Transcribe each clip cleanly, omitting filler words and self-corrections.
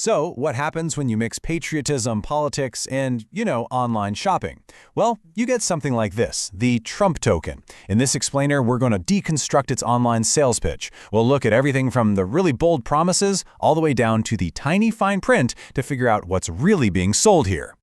So, what happens when you mix patriotism, politics, and, online shopping? Well, you get something like this, the Trump token. In this explainer, we're going to deconstruct its online sales pitch. We'll look at everything from the really bold promises all the way down to the tiny fine print to figure out what's really being sold here.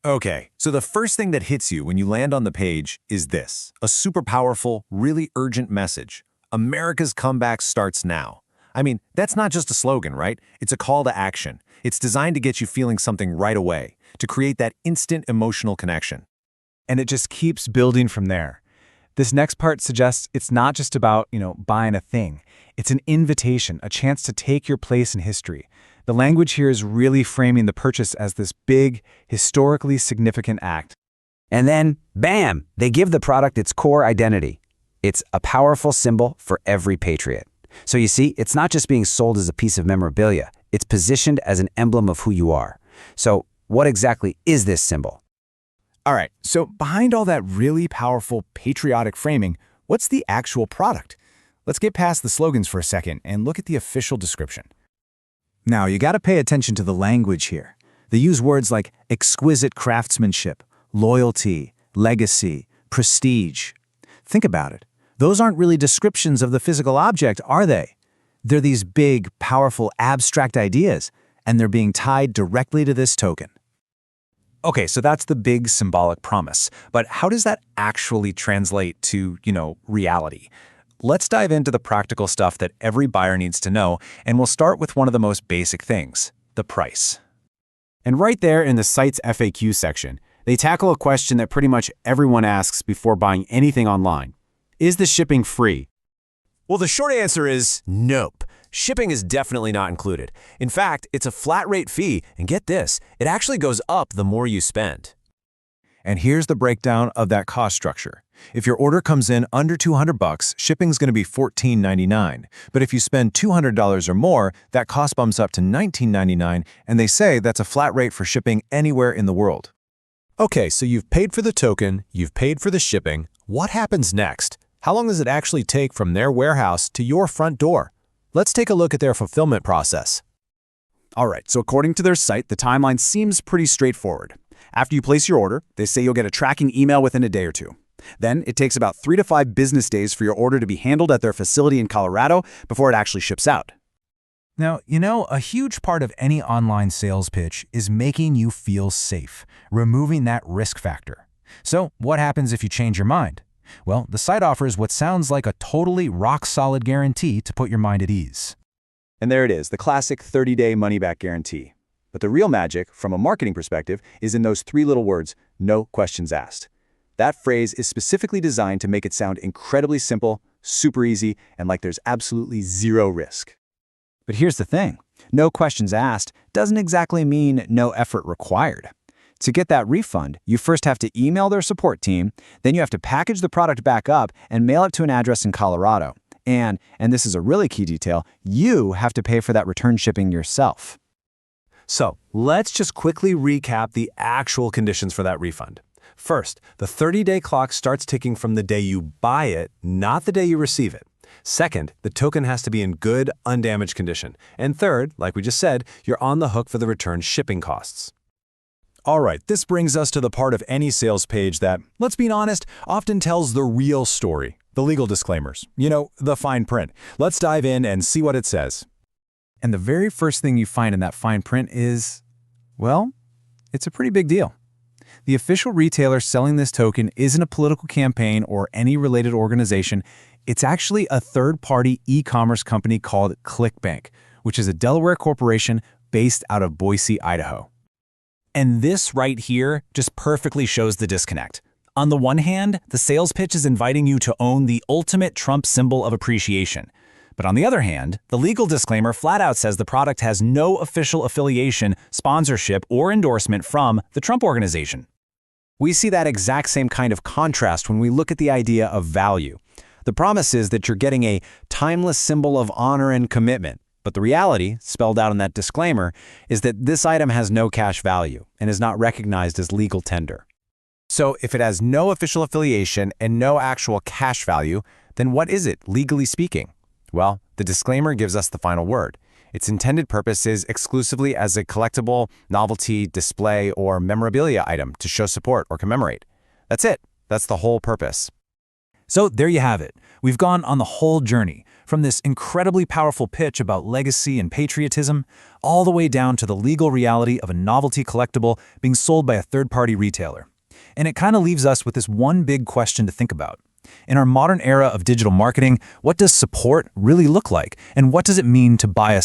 Okay, so the first thing that hits you when you land on the page is this, a super powerful, really urgent message. America's comeback starts now. I mean, that's not just a slogan, right? It's a call to action. It's designed to get you feeling something right away, to create that instant emotional connection. And it just keeps building from there. This next part suggests it's not just about, buying a thing. It's an invitation, a chance to take your place in history. The language here is really framing the purchase as this big, historically significant act. And then, bam, they give the product its core identity. It's a powerful symbol for every patriot. So you see, it's not just being sold as a piece of memorabilia. It's positioned as an emblem of who you are. So what exactly is this symbol? All right, so behind all that really powerful patriotic framing, what's the actual product? Let's get past the slogans for a second and look at the official description. Now, you got to pay attention to the language here. They use words like exquisite craftsmanship, loyalty, legacy, prestige. Think about it. Those aren't really descriptions of the physical object, are they? They're these big, powerful, abstract ideas, and they're being tied directly to this token. Okay, so that's the big symbolic promise. But how does that actually translate to, reality? Let's dive into the practical stuff that every buyer needs to know, and we'll start with one of the most basic things, the price. And right there in the site's FAQ section, they tackle a question that pretty much everyone asks before buying anything online. Is the shipping free? Well, the short answer is nope. Shipping is definitely not included. In fact, it's a flat rate fee, and get this, it actually goes up the more you spend. And here's the breakdown of that cost structure. If your order comes in under $200, shipping's going to be $14.99. But if you spend $200 or more, that cost bumps up to $19.99, and they say that's a flat rate for shipping anywhere in the world. Okay, so you've paid for the token, you've paid for the shipping. What happens next? How long does it actually take from their warehouse to your front door? Let's take a look at their fulfillment process. All right, so according to their site, the timeline seems pretty straightforward. After you place your order, they say you'll get a tracking email within a day or two. Then it takes about 3 to 5 business days for your order to be handled at their facility in Colorado before it actually ships out. Now, a huge part of any online sales pitch is making you feel safe, removing that risk factor. So what happens if you change your mind? Well, the site offers what sounds like a totally rock-solid guarantee to put your mind at ease. And there it is, the classic 30-day money-back guarantee. But the real magic, from a marketing perspective, is in those 3 little words, no questions asked. That phrase is specifically designed to make it sound incredibly simple, super easy, and like there's absolutely zero risk. But here's the thing, no questions asked doesn't exactly mean no effort required. To get that refund, you first have to email their support team, then you have to package the product back up and mail it to an address in Colorado. And this is a really key detail, you have to pay for that return shipping yourself. So let's just quickly recap the actual conditions for that refund. First, the 30-day clock starts ticking from the day you buy it, not the day you receive it. Second, the token has to be in good, undamaged condition. And third, like we just said, you're on the hook for the return shipping costs. All right, this brings us to the part of any sales page that, let's be honest, often tells the real story. The legal disclaimers. The fine print. Let's dive in and see what it says. And the very first thing you find in that fine print is, well, it's a pretty big deal. The official retailer selling this token isn't a political campaign or any related organization. It's actually a third-party e-commerce company called ClickBank, which is a Delaware corporation based out of Boise, Idaho. And this right here just perfectly shows the disconnect. On the one hand, the sales pitch is inviting you to own the ultimate Trump symbol of appreciation. But on the other hand, the legal disclaimer flat out says the product has no official affiliation, sponsorship, or endorsement from the Trump organization. We see that exact same kind of contrast when we look at the idea of value. The promise is that you're getting a timeless symbol of honor and commitment. But the reality, spelled out in that disclaimer, is that this item has no cash value and is not recognized as legal tender. So if it has no official affiliation and no actual cash value, then what is it, legally speaking? Well, the disclaimer gives us the final word. Its intended purpose is exclusively as a collectible, novelty, display, or memorabilia item to show support or commemorate. That's it. That's the whole purpose. So there you have it. We've gone on the whole journey, from this incredibly powerful pitch about legacy and patriotism, all the way down to the legal reality of a novelty collectible being sold by a third-party retailer. And it kind of leaves us with this one big question to think about. In our modern era of digital marketing, what does support really look like? And what does it mean to buy a